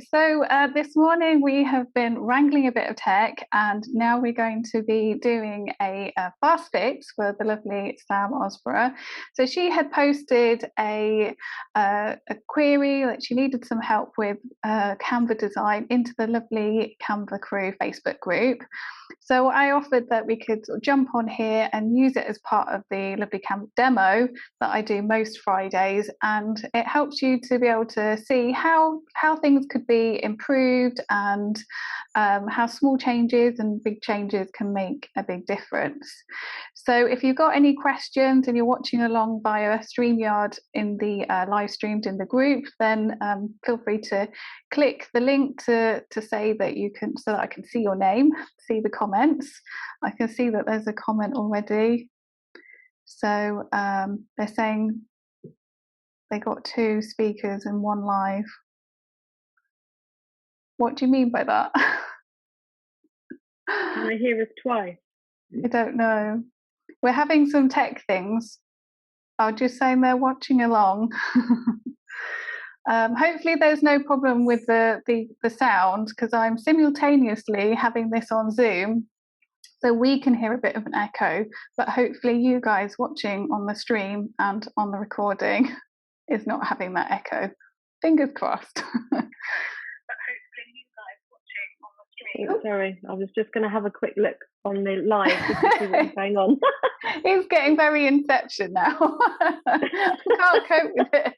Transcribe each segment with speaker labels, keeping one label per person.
Speaker 1: so this morning we have been wrangling a bit of tech, and now we're going to be doing a fast fix for the lovely Sam Osborough. So she had posted a query that she needed some help with Canva design into the lovely Canva Crew Facebook group. So I offered that we could sort of jump on here and use it as part of the lovely Canva demo that I do most Fridays, and it helps you to be able to see how things could be improved, and how small changes and big changes can make a big difference. So if you've got any questions and you're watching along via StreamYard in the live streamed in the group, then feel free to click the link to say that you can, so that I can see your name, see the comments. I can see that there's a comment already. So they're saying they got 2 speakers and 1 live. What do you mean by that?
Speaker 2: Can I hear us twice?
Speaker 1: I don't know. We're having some tech things. I'm just saying they're watching along. Hopefully there's no problem with the sound, because I'm simultaneously having this on Zoom, so we can hear a bit of an echo, but hopefully you guys watching on the stream and on the recording is not having that echo. Fingers crossed.
Speaker 2: Sorry, I was just going to have a quick look on the live just to see what's going on.
Speaker 1: It's getting very Inception now. I can't cope with it.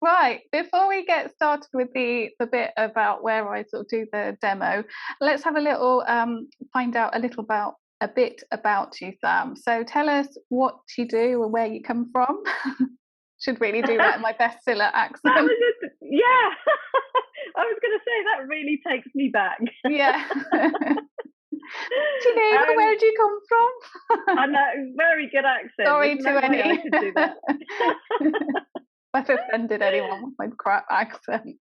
Speaker 1: Right, before we get started with the bit about where I sort of do the demo, let's have a little find out a bit about you, Sam. So tell us what you do or where you come from. Should really do that in my bestseller accent.
Speaker 2: Yeah. I was going to say, that really takes me back.
Speaker 1: Yeah. Do you know, where did you come from?
Speaker 2: I know, very good accent.
Speaker 1: Sorry
Speaker 2: There's
Speaker 1: to
Speaker 2: no
Speaker 1: any.
Speaker 2: way I could do that.
Speaker 1: I've offended anyone with my crap accent.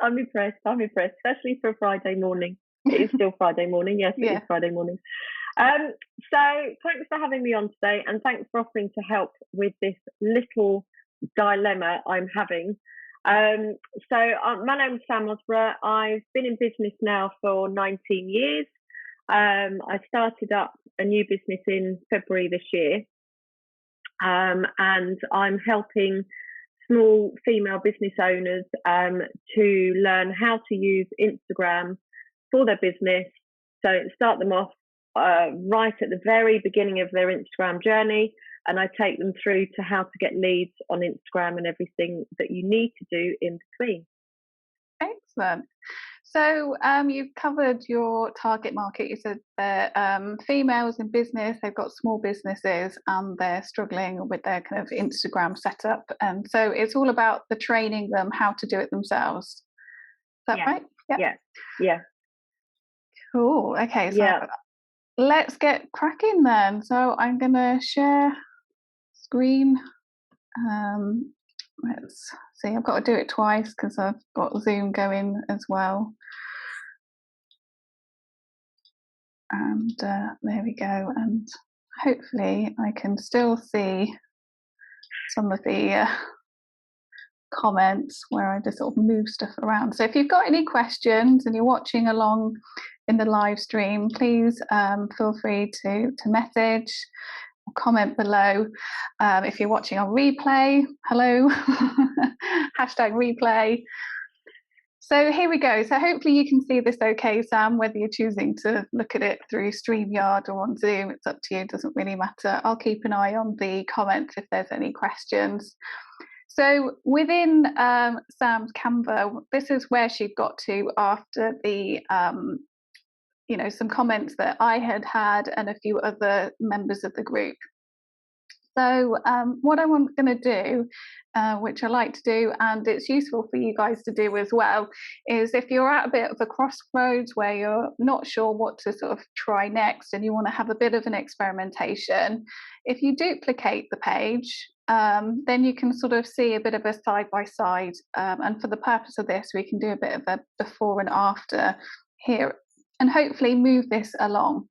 Speaker 2: I'm impressed, especially for a Friday morning. It is still Friday morning, yes, it is Friday morning. So thanks for having me on today, and thanks for offering to help with this little dilemma I'm having. My name's Sam Osborough. I've been in business now for 19 years. I started up a new business in February this year, and I'm helping small female business owners to learn how to use Instagram for their business. So start them off right at the very beginning of their Instagram journey, and I take them through to how to get leads on Instagram and everything that you need to do in between.
Speaker 1: Excellent. So you've covered your target market. You said they're females in business, they've got small businesses and they're struggling with their kind of Instagram setup. And so it's all about the training them how to do it themselves. Is that right?
Speaker 2: Yeah.
Speaker 1: Cool. Okay, so let's get cracking then. So I'm going to share screen. Let's see, I've got to do it twice because I've got Zoom going as well. And there we go. And hopefully I can still see some of the comments where I just sort of move stuff around. So if you've got any questions and you're watching along in the live stream, please feel free to message or comment below. If you're watching on replay, hello, hashtag replay. So here we go. So hopefully you can see this okay, Sam, whether you're choosing to look at it through StreamYard or on Zoom, it's up to you, it doesn't really matter. I'll keep an eye on the comments if there's any questions. So within Sam's Canva, this is where she got to after the some comments that I had and a few other members of the group. So what I'm going to do, which I like to do, and it's useful for you guys to do as well, is if you're at a bit of a crossroads where you're not sure what to sort of try next and you want to have a bit of an experimentation, if you duplicate the page, then you can sort of see a bit of a side-by-side. And for the purpose of this, we can do a bit of a before and after here and hopefully move this along.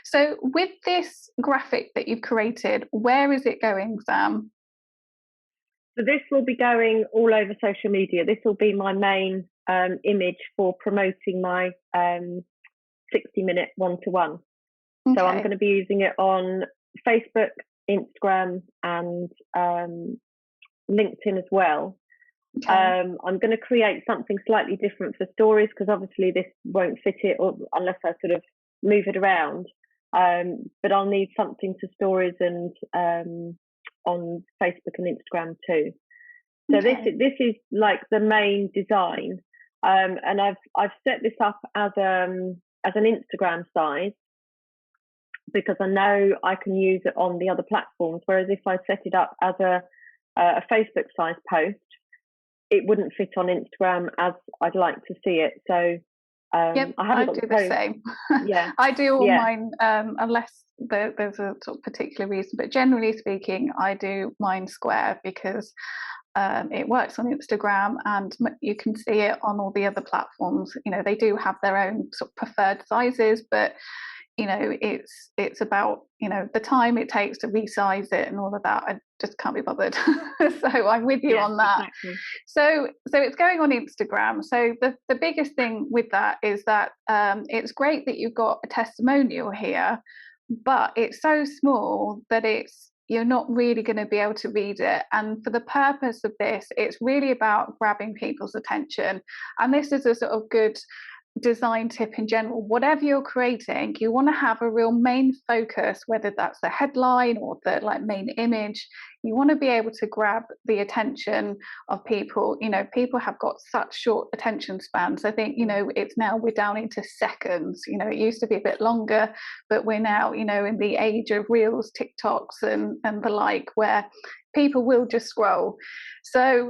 Speaker 1: So with this graphic that you've created, where is it going, Sam?
Speaker 2: So this will be going all over social media. This will be my main image for promoting my 60-minute one-to-one. Okay. So I'm going to be using it on Facebook, Instagram, and LinkedIn as well. Okay. I'm going to create something slightly different for stories, because obviously this won't fit it unless I sort of move it around. But I'll need something to stories and on Facebook and Instagram too. So okay. this is like the main design, and I've set this up as an Instagram size, because I know I can use it on the other platforms. Whereas if I set it up as a Facebook size post, it wouldn't fit on Instagram as I'd like to see it. So
Speaker 1: yep, I do the same. Yeah, I do all mine unless there's a sort of particular reason. But generally speaking, I do mine square, because it works on Instagram and you can see it on all the other platforms. You know, they do have their own sort of preferred sizes, but you know, it's about, you know, the time it takes to resize it and all of that. I just can't be bothered. So I'm with you on that. Exactly. So it's going on Instagram. So the biggest thing with that is that it's great that you've got a testimonial here, but it's so small that you're not really going to be able to read it. And for the purpose of this, it's really about grabbing people's attention. And this is a sort of good design tip in general. Whatever you're creating, you want to have a real main focus, whether that's the headline or the like main image. You want to be able to grab the attention of people. You know, people have got such short attention spans. I think, you know, we're down into seconds. You know, it used to be a bit longer, but we're now, you know, in the age of reels, TikToks and the like, where people will just scroll. So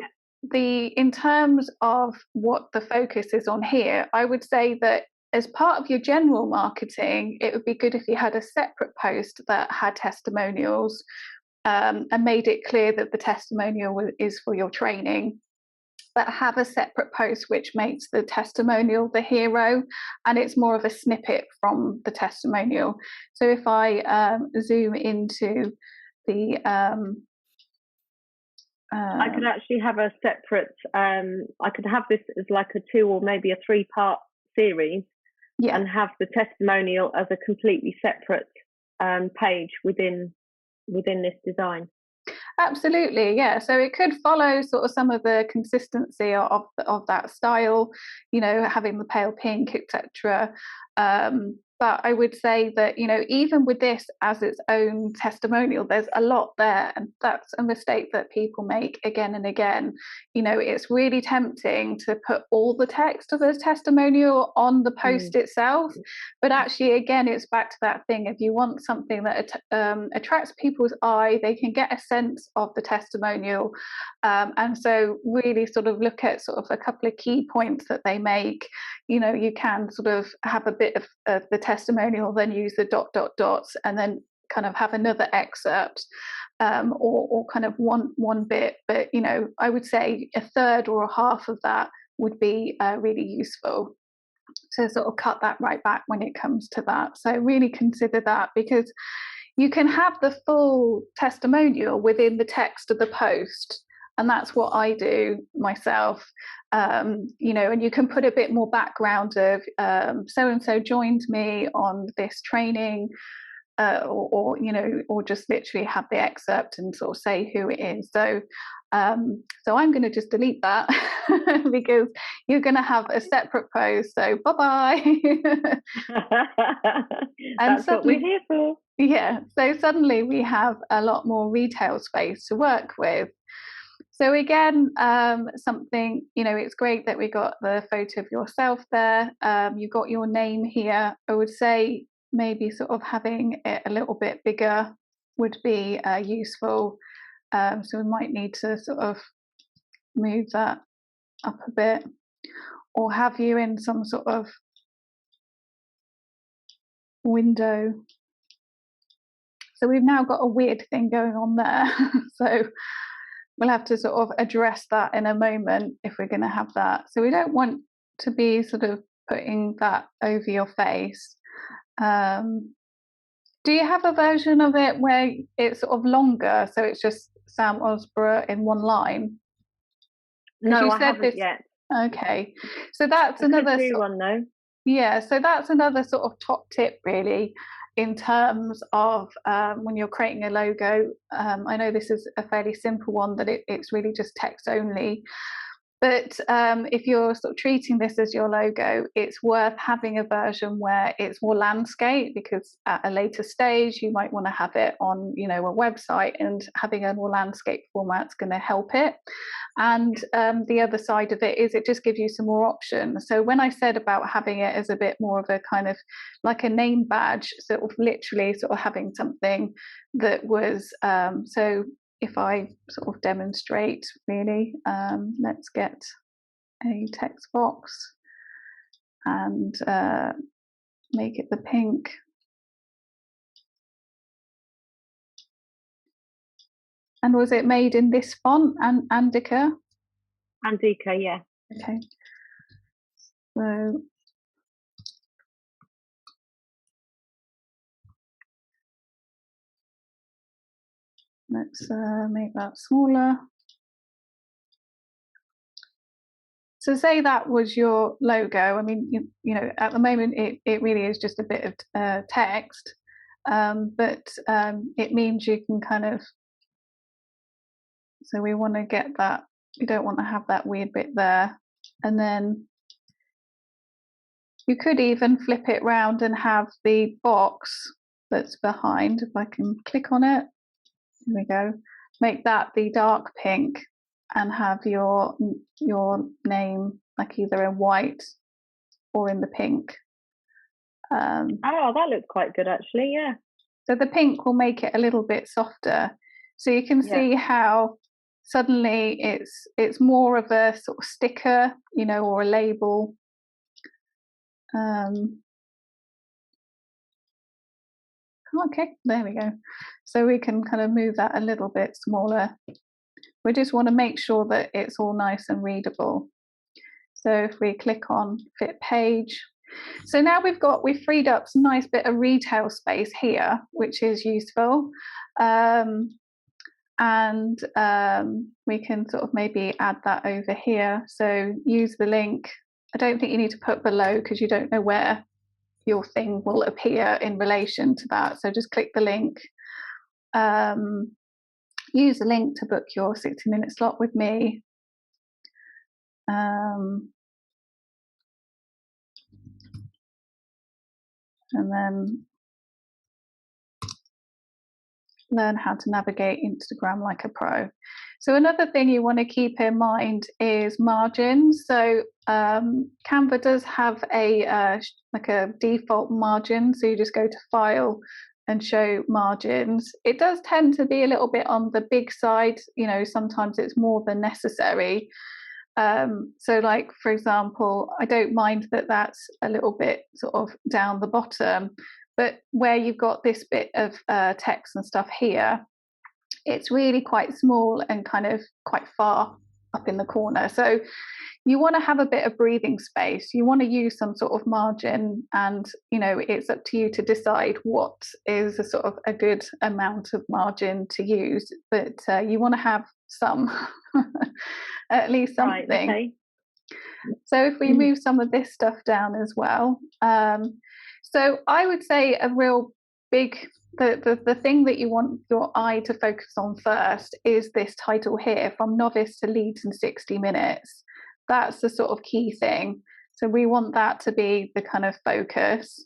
Speaker 1: in terms of what the focus is on here, I would say that as part of your general marketing, it would be good if you had a separate post that had testimonials and made it clear that the testimonial is for your training, but have a separate post which makes the testimonial the hero, and it's more of a snippet from the testimonial. So if I zoom into the
Speaker 2: I could actually have a separate, I could have this as like a 2 or maybe a 3-part series, and have the testimonial as a completely separate page within this design.
Speaker 1: Absolutely, yeah. So it could follow sort of some of the consistency of that style, you know, having the pale pink, etc. But I would say that, you know, even with this as its own testimonial, there's a lot there, and that's a mistake that people make again and again. You know, it's really tempting to put all the text of the testimonial on the post itself, but actually, again, it's back to that thing. If you want something that attracts people's eye, they can get a sense of the testimonial, and so really sort of look at sort of a couple of key points that they make. You know, you can sort of have a bit of the testimonial, then use the ... and then kind of have another excerpt, or kind of one bit. But, you know, I would say a third or a half of that would be really useful to sort of cut that right back when it comes to that. So really consider that, because you can have the full testimonial within the text of the post. And that's what I do myself, you know, and you can put a bit more background of so-and-so joined me on this training, or, you know, or just literally have the excerpt and sort of say who it is. So I'm going to just delete that because you're going to have a separate post. So bye-bye.
Speaker 2: That's what we're here for.
Speaker 1: Yeah. So suddenly we have a lot more retail space to work with. So again, something, you know, it's great that we got the photo of yourself there. You've got your name here. I would say maybe sort of having it a little bit bigger would be useful. So we might need to sort of move that up a bit, or have you in some sort of window. So we've now got a weird thing going on there. So we'll have to sort of address that in a moment if we're going to have that. So we don't want to be sort of putting that over your face. Do you have a version of it where it's sort of longer, so it's just Sam Osborough in one line?
Speaker 2: No, I haven't yet.
Speaker 1: Okay, so that's another
Speaker 2: one though.
Speaker 1: Yeah, so that's another sort of top tip, really, in terms of when you're creating a logo. I know this is a fairly simple one, that it's really just text only. But if you're sort of treating this as your logo, it's worth having a version where it's more landscape, because at a later stage you might want to have it on, you know, a website, and having a more landscape format's going to help it. And the other side of it is it just gives you some more options. So when I said about having it as a bit more of a kind of like a name badge, sort of literally sort of having something that was so if I sort of demonstrate, really, let's get a text box and make it the pink. And was it made in this font, and Andika?
Speaker 2: Andika, yeah.
Speaker 1: Okay. So let's make that smaller. So say that was your logo. I mean, you know, at the moment it really is just a bit of text, but it means you can kind of, so we want to get that, we don't want to have that weird bit there. And then you could even flip it round and have the box that's behind. If I can click on it, there we go. Make that the dark pink and have your name like either in white or in the pink.
Speaker 2: Oh, that looks quite good actually, yeah.
Speaker 1: So the pink will make it a little bit softer. So you can see how suddenly it's more of a sort of sticker, you know, or a label. Okay, there we go. So we can kind of move that a little bit smaller. We just want to make sure that it's all nice and readable. So if we click on fit page, so now we've freed up some nice bit of retail space here, which is useful. And we can sort of maybe add that over here. So use the link. I don't think you need to put below, because you don't know where your thing will appear in relation to that. So just click the link. Use the link to book your 60-minute slot with me. And then learn how to navigate Instagram like a pro. So another thing you want to keep in mind is margins. So Canva does have a like a default margin. So you just go to File and Show Margins. It does tend to be a little bit on the big side. You know, sometimes it's more than necessary. So like, for example, I don't mind that that's a little bit sort of down the bottom, but where you've got this bit of text and stuff here, it's really quite small and kind of quite far up in the corner. So you want to have a bit of breathing space. You want to use some sort of margin, and you know, it's up to you to decide what is a sort of a good amount of margin to use, but you want to have some at least something. Right, okay. So if we move some of this stuff down as well, so I would say a real big, the thing that you want your eye to focus on first is this title here, From Novice to Leads in 60 Minutes. That's the sort of key thing. So we want that to be the kind of focus.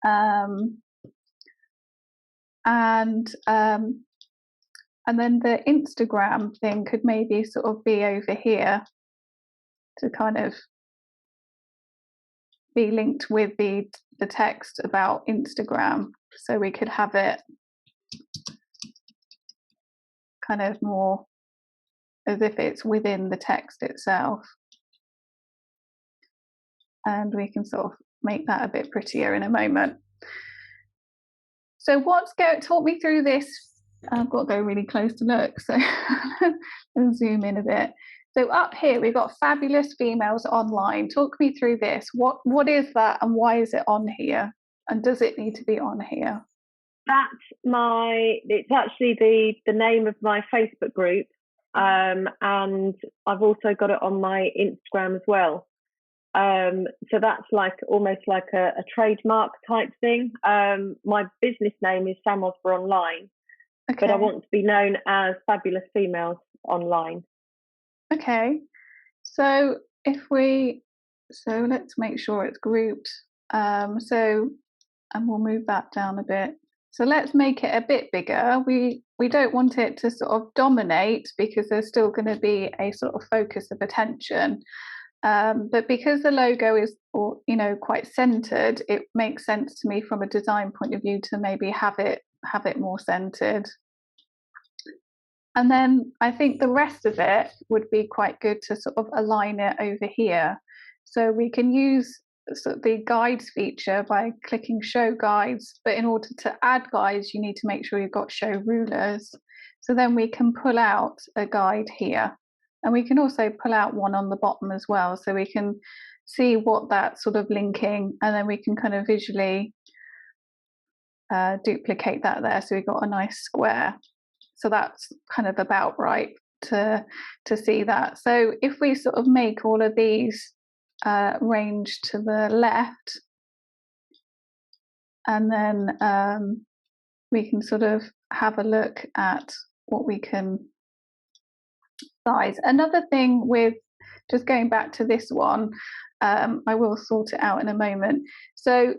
Speaker 1: And then the Instagram thing could maybe sort of be over here to kind of be linked with the text about Instagram. So we could have it kind of more as if it's within the text itself. And we can sort of make that a bit prettier in a moment. So talk me through this. I've got to go really close to look, so I'll zoom in a bit. So up here, we've got Fabulous Females Online. Talk me through this. What is that, and why is it on here? And does it need to be on here?
Speaker 2: It's actually the name of my Facebook group, and I've also got it on my Instagram as well. So that's almost like a trademark type thing. My business name is Sam Osborough Online, but I want to be known as Fabulous Females Online.
Speaker 1: Okay, so let's make sure it's grouped. And we'll move that down a bit. So let's make it a bit bigger. We don't want it to sort of dominate because there's still going to be a sort of focus of attention. But because the logo is, quite centered, it makes sense to me from a design point of view to maybe have it more centered. And then I think the rest of it would be quite good to sort of align it over here. So we can use sort of the guides feature by clicking show guides, but in order to add guides, you need to make sure you've got show rulers. So then we can pull out a guide here, and we can also pull out one on the bottom as well, so we can see what that's sort of linking, and then we can kind of visually duplicate that there, so we've got a nice square. So that's kind of about right to see that. So if we sort of make all of these range to the left, and then we can sort of have a look at what we can size. Another thing with just going back to this one, I will sort it out in a moment. So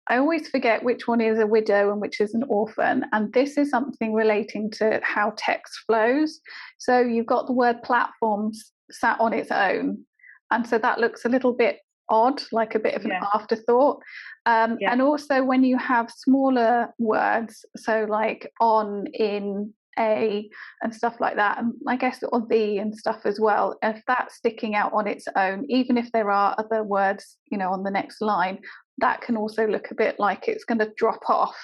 Speaker 1: I always forget which one is a widow and which is an orphan, and this is something relating to how text flows. So you've got the word platforms sat on its own, and so that looks a little bit odd, like a bit of an afterthought. And also when you have smaller words, so like on, in, a, and stuff like that, and I guess or the and stuff as well, if that's sticking out on its own, even if there are other words, on the next line, that can also look a bit like it's going to drop off,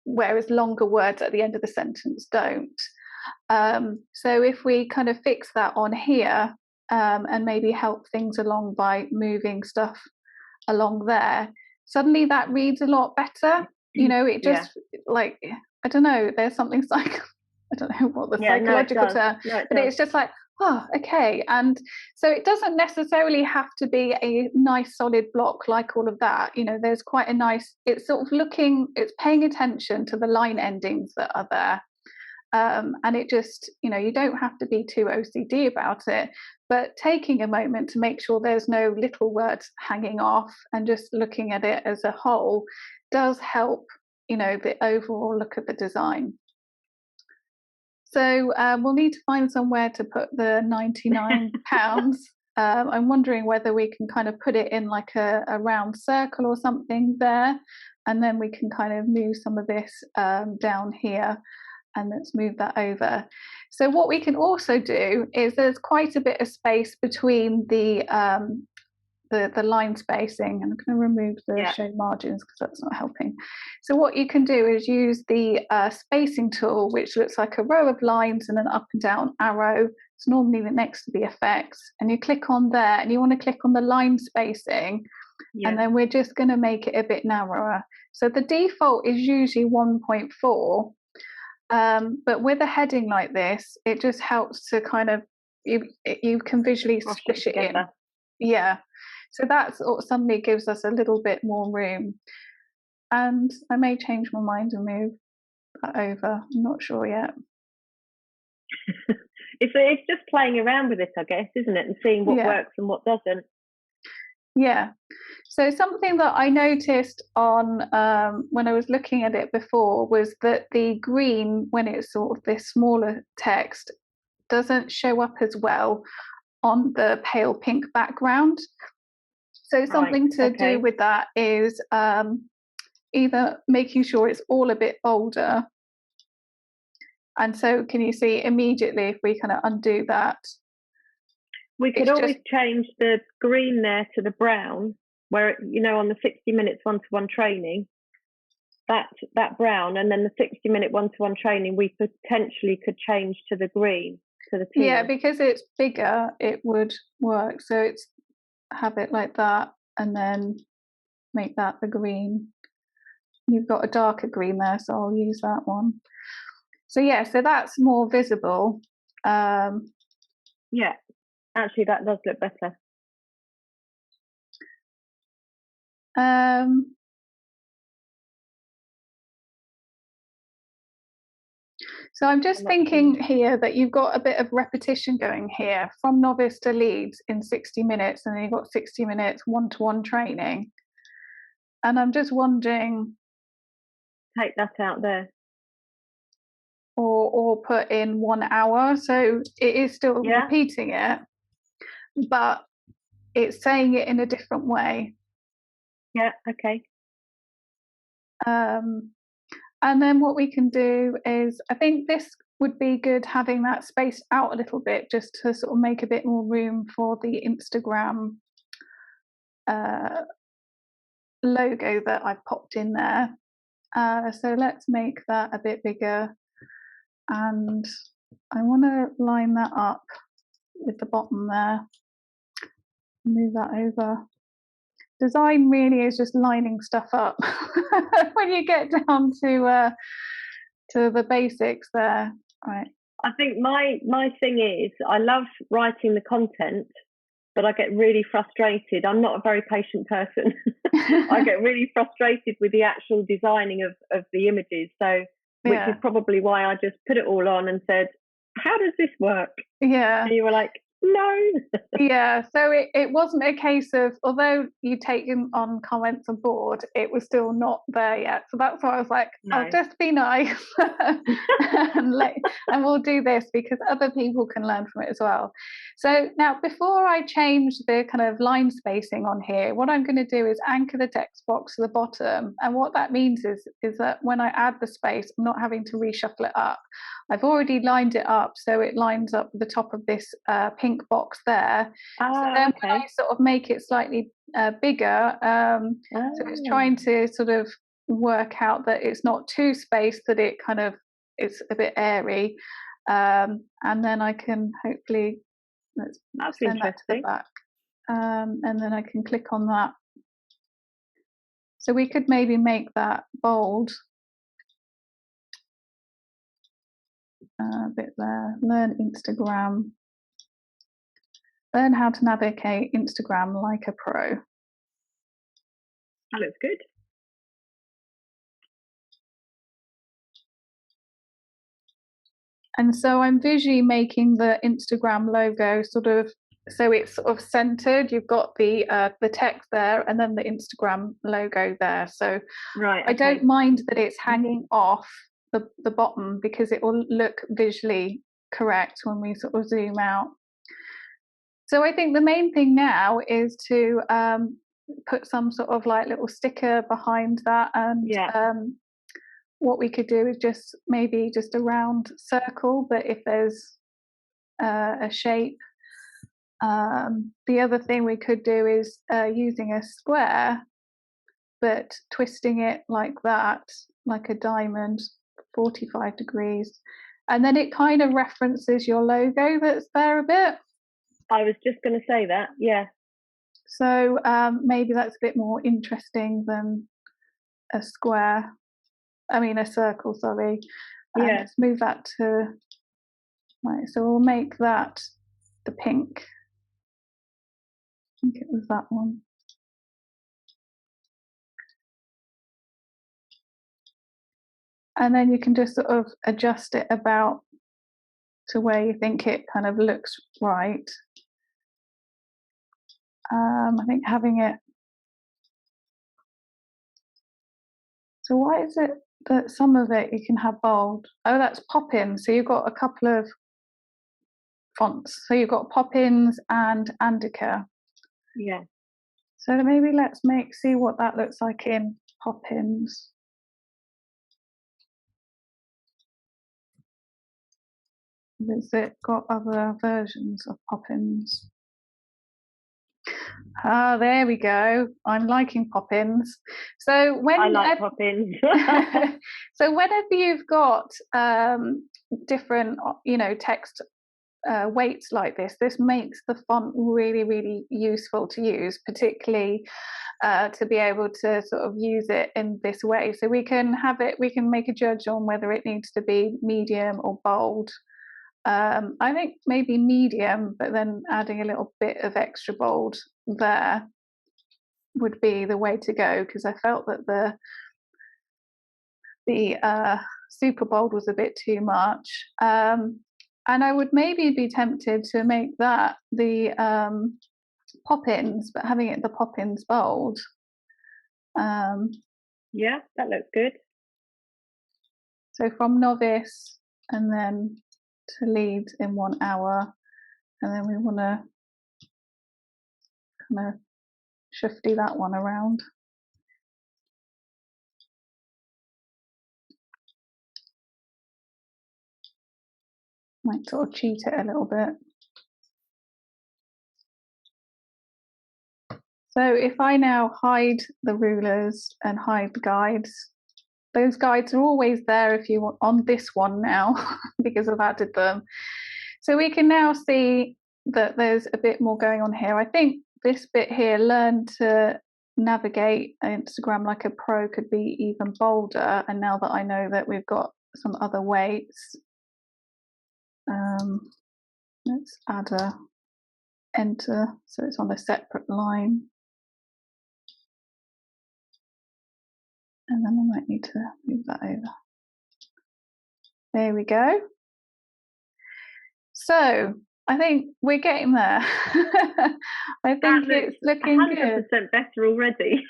Speaker 1: whereas longer words at the end of the sentence don't. So if we kind of fix that on here, and maybe help things along by moving stuff along there, suddenly that reads a lot better. It just like, I don't know, there's something like, I don't know what the psychological term, but it's just like, oh, okay. And so it doesn't necessarily have to be a nice solid block like all of that. There's quite a nice, it's sort of it's paying attention to the line endings that are there. And it just, you don't have to be too OCD about it, but taking a moment to make sure there's no little words hanging off and just looking at it as a whole does help, the overall look of the design. So we'll need to find somewhere to put the £99. I'm wondering whether we can kind of put it in like a round circle or something there, and then we can kind of move some of this down here. And let's move that over. So what we can also do is there's quite a bit of space between the line spacing. I'm going to remove the show margins because that's not helping. So what you can do is use the spacing tool, which looks like a row of lines and an up and down arrow. It's normally next to the effects, and you click on there, and you want to click on the line spacing, and then we're just going to make it a bit narrower. So the default is usually 1.4. But with a heading like this, it just helps to kind of, you can visually squish it in. Yeah. So that suddenly gives us a little bit more room. And I may change my mind and move that over. I'm not sure yet.
Speaker 2: It's just playing around with it, I guess, isn't it? And seeing what works and what doesn't.
Speaker 1: Yeah. So something that I noticed on when I was looking at it before was that the green, when it's sort of this smaller text, doesn't show up as well on the pale pink background. So something to do with that is either making sure it's all a bit bolder. And so can you see immediately if we kind of undo that?
Speaker 2: We could always change the green there to the brown, where, on the 60 minutes one-to-one training, that brown, and then the 60-minute one-to-one training, we potentially could change to the green, to the teal.
Speaker 1: Yeah, because it's bigger, it would work. So it's have it like that, and then make that the green. you've got a darker green there, so I'll use that one. So yeah, so that's more visible.
Speaker 2: Yeah, actually that does look better.
Speaker 1: So I'm just thinking here that you've got a bit of repetition going here, from novice to leads in 60 minutes, and then you've got 60 minutes one-to-one training. And I'm just wondering,
Speaker 2: take that out there,
Speaker 1: or put in 1 hour, so it is still repeating it, but it's saying it in a different way.
Speaker 2: Yeah, okay.
Speaker 1: And then what we can do is, I think this would be good, having that spaced out a little bit, just to sort of make a bit more room for the Instagram logo that I've popped in there. So let's make that a bit bigger, and I want to line that up with the bottom there. Move that over. Design really is just lining stuff up when you get down to the basics there. Right.
Speaker 2: I think my thing is, I love writing the content, but I get really frustrated. I'm not a very patient person. I get really frustrated with the actual designing of the images. So, which is probably why I just put it all on and said, how does this work?
Speaker 1: Yeah.
Speaker 2: And you were like, no.
Speaker 1: Yeah, so it wasn't a case of, although you'd taken on comments on board, it was still not there yet. So that's why I was like, no. I'll just be nice and we'll do this, because other people can learn from it as well. So now, before I change the kind of line spacing on here, what I'm going to do is anchor the text box to the bottom. And what that means is that when I add the space, I'm not having to reshuffle it up. I've already lined it up, so it lines up the top of this pink box there. So then when I sort of make it slightly bigger, so it's trying to sort of work out that it's not too spaced, that it kind of is a bit airy, and then I can hopefully send that to the back, and then I can click on that. So we could maybe make that bold. A bit there. Learn Instagram. Learn how to navigate Instagram like a pro.
Speaker 2: That looks good.
Speaker 1: And so I'm visually making the Instagram logo sort of, so it's sort of centered. You've got the text there, and then the Instagram logo there. So I don't mind that it's hanging off the bottom, because it will look visually correct when we sort of zoom out. So I think the main thing now is to put some sort of like little sticker behind that, and what we could do is just maybe just a round circle, but if there's a shape. The other thing we could do is using a square, but twisting it like that, like a diamond, 45 degrees, and then it kind of references your logo that's there a bit.
Speaker 2: I was just going to say that, yeah.
Speaker 1: So maybe that's a bit more interesting than a square. I mean, a circle, sorry.
Speaker 2: Yeah.
Speaker 1: Let's move that to, right, so we'll make that the pink. I think it was that one. And then you can just sort of adjust it about to where you think it kind of looks right. I think having it. So why is it that some of it you can have bold? Oh, that's Poppins. So you've got a couple of fonts. So you've got Poppins and Andica.
Speaker 2: Yeah.
Speaker 1: So maybe let's see what that looks like in Poppins. Has it got other versions of Poppins? Ah, there we go. I'm liking Poppins. So when
Speaker 2: I like Poppins.
Speaker 1: So whenever you've got different, text weights like this makes the font really, really useful to use, particularly to be able to sort of use it in this way. So we can make a judge on whether it needs to be medium or bold. I think maybe medium, but then adding a little bit of extra bold there would be the way to go, because I felt that the super bold was a bit too much. And I would maybe be tempted to make that the pop-ins, but having it the pop-ins bold.
Speaker 2: Yeah, that looks good.
Speaker 1: So from novice and then to lead in 1 hour, and then we want to kind of shifty that one around. Might sort of cheat it a little bit. So if I now hide the rulers and hide the guides, those guides are always there if you want on this one now, because I've added them. So we can now see that there's a bit more going on here. I think this bit here, learn to navigate Instagram like a pro, could be even bolder. And now that I know that we've got some other weights, let's add a enter so it's on a separate line. And then I might need to move that over. There we go. So I think we're getting there. I think it's looking
Speaker 2: 100% better already.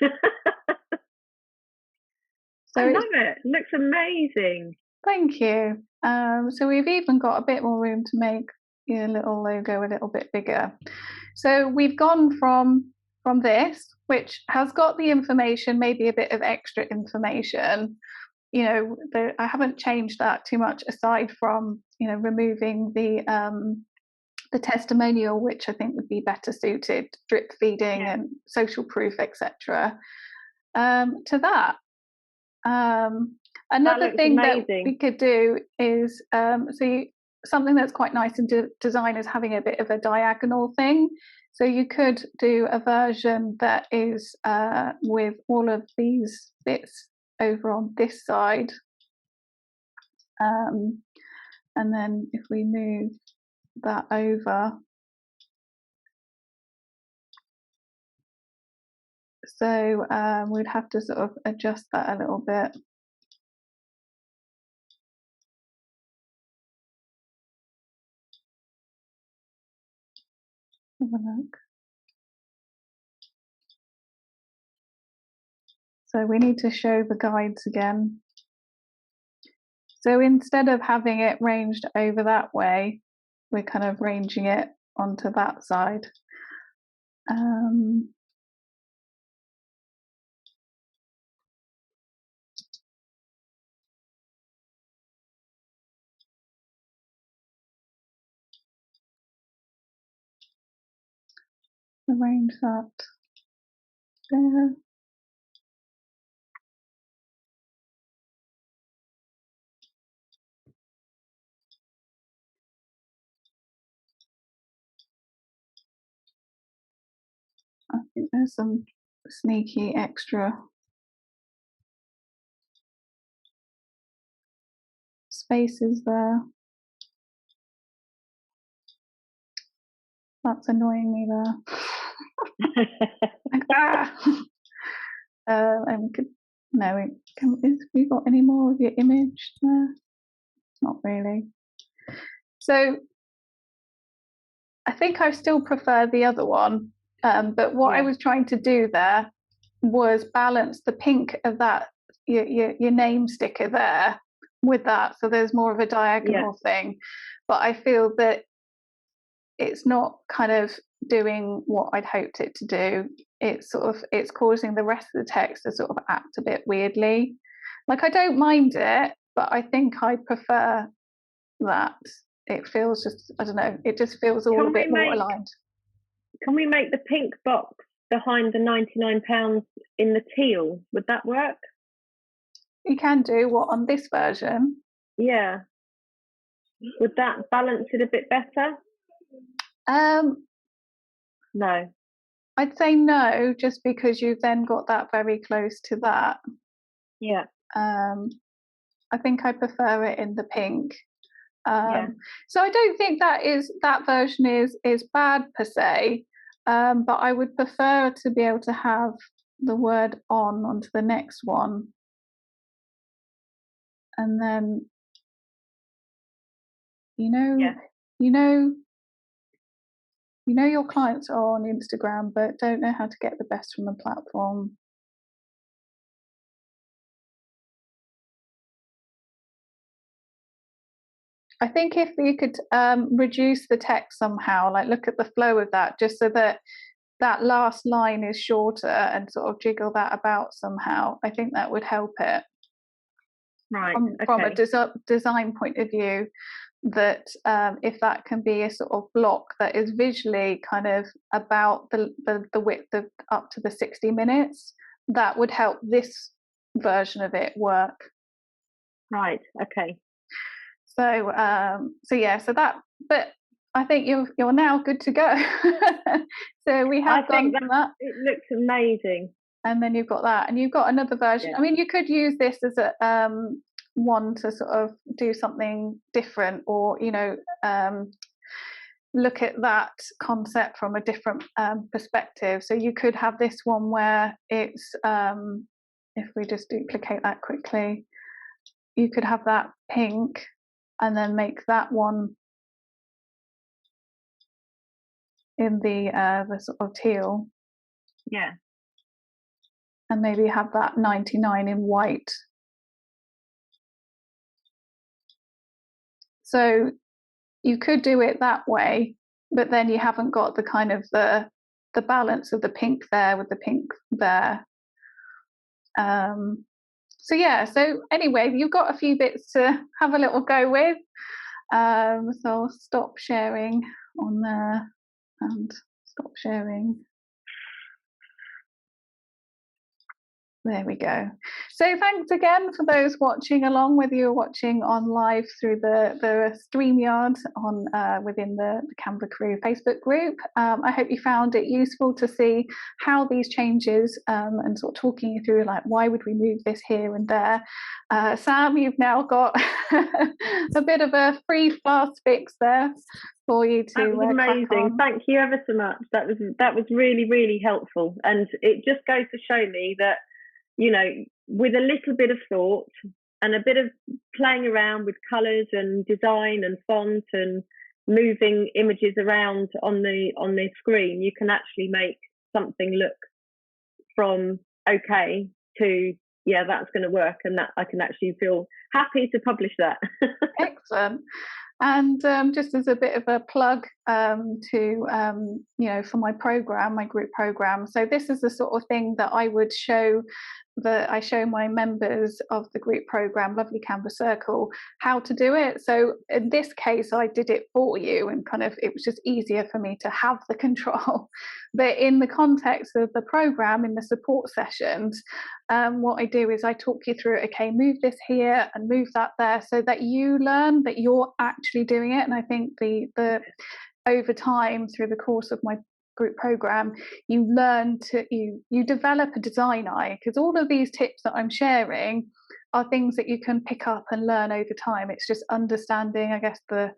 Speaker 1: So
Speaker 2: I love it. It looks amazing.
Speaker 1: Thank you. So we've even got a bit more room to make your little logo a little bit bigger. So we've gone from this, which has got the information, maybe a bit of extra information. You know, I haven't changed that too much, aside from, you know, removing the testimonial, which I think would be better suited, drip feeding and social proof, etc. To that. Another thing that we could do is something that's quite nice in design is having a bit of a diagonal thing. So you could do a version that is with all of these bits over on this side. And then if we move that over, so we'd have to sort of adjust that a little bit. Have a look. So we need to show the guides again. So instead of having it ranged over that way, we're kind of ranging it onto that side. Arrange that there. I think there's some sneaky extra spaces there. That's annoying me there. Like, and we could, no, have we got any more of your image there? Not really. So I think I still prefer the other one. But what I was trying to do there was balance the pink of that, your name sticker there with that, so there's more of a diagonal thing. But I feel that it's not kind of doing what I'd hoped it to do. It's causing the rest of the text to sort of act a bit weirdly. Like, I don't mind it, but I think I prefer that. It feels just, I don't know, it just feels all a bit more aligned.
Speaker 2: Can we make the pink box behind the £99 in the teal? Would that work?
Speaker 1: You can do what on this version?
Speaker 2: Yeah. Would that balance it a bit better?
Speaker 1: No. I'd say no, just because you've then got that very close to that.
Speaker 2: Yeah.
Speaker 1: I think I prefer it in the pink. So I don't think that version is bad per se, but I would prefer to be able to have the word onto the next one, and then you know your clients are on Instagram but don't know how to get the best from the platform. I think if you could reduce the text somehow, like look at the flow of that, just so that that last line is shorter, and sort of jiggle that about somehow, I think that would help it.
Speaker 2: Right.
Speaker 1: From a design point of view, that if that can be a sort of block that is visually kind of about the width of up to the 60 minutes, that would help this version of it work.
Speaker 2: Right. Okay.
Speaker 1: So so that, but I think you're now good to go. So we have gone from that.
Speaker 2: It looks amazing.
Speaker 1: And then you've got that, and you've got another version. I mean, you could use this as a one to sort of do something different, or look at that concept from a different perspective. So you could have this one where it's if we just duplicate that quickly, you could have that pink, and then make that one in the sort of teal.
Speaker 2: Yeah.
Speaker 1: And maybe have that 99 in white. So you could do it that way, but then you haven't got the kind of the balance of the pink there with the pink there. So anyway, you've got a few bits to have a little go with. So I'll stop sharing on there and stop sharing. There we go. So thanks again for those watching along, whether you're watching on live through the StreamYard on within the Canva Crew Facebook group. I hope you found it useful to see how these changes and sort of talking you through, like, why would we move this here and there. Sam, you've now got a bit of a free fast fix there for you to.
Speaker 2: That was amazing. Thank you ever so much. That was really, really helpful, and it just goes to show me that, with a little bit of thought and a bit of playing around with colours and design and font and moving images around on the screen, you can actually make something look from okay to that's going to work, and that I can actually feel happy to publish that.
Speaker 1: Excellent. And just as a bit of a plug to for my program, my group program. So this is the sort of thing that I would show I show my members of the group program, Lovely Canva Circle, how to do it. So in this case, I did it for you, and kind of it was just easier for me to have the control. But in the context of the program, in the support sessions, what I do is I talk you through, okay, move this here and move that there, so that you learn that you're actually doing it. And I think the over time, through the course of my group program, you learn to you develop a design eye, because all of these tips that I'm sharing are things that you can pick up and learn over time. It's just understanding, I guess, the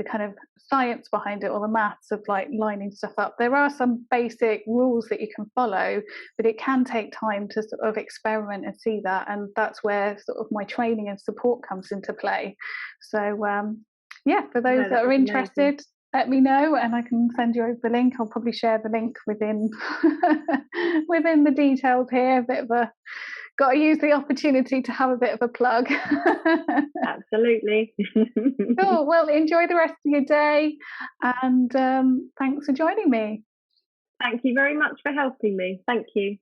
Speaker 1: kind of science behind it, or the maths of like lining stuff up. There are some basic rules that you can follow, but it can take time to sort of experiment and see that, and that's where sort of my training and support comes into play. So for those that are interested, amazing, let me know and I can send you over the link. I'll probably share the link within within the details here. A bit of a, got to use the opportunity to have a bit of a plug.
Speaker 2: Absolutely.
Speaker 1: Cool. Well, enjoy the rest of your day, and thanks for joining me.
Speaker 2: Thank you very much for helping me. Thank you.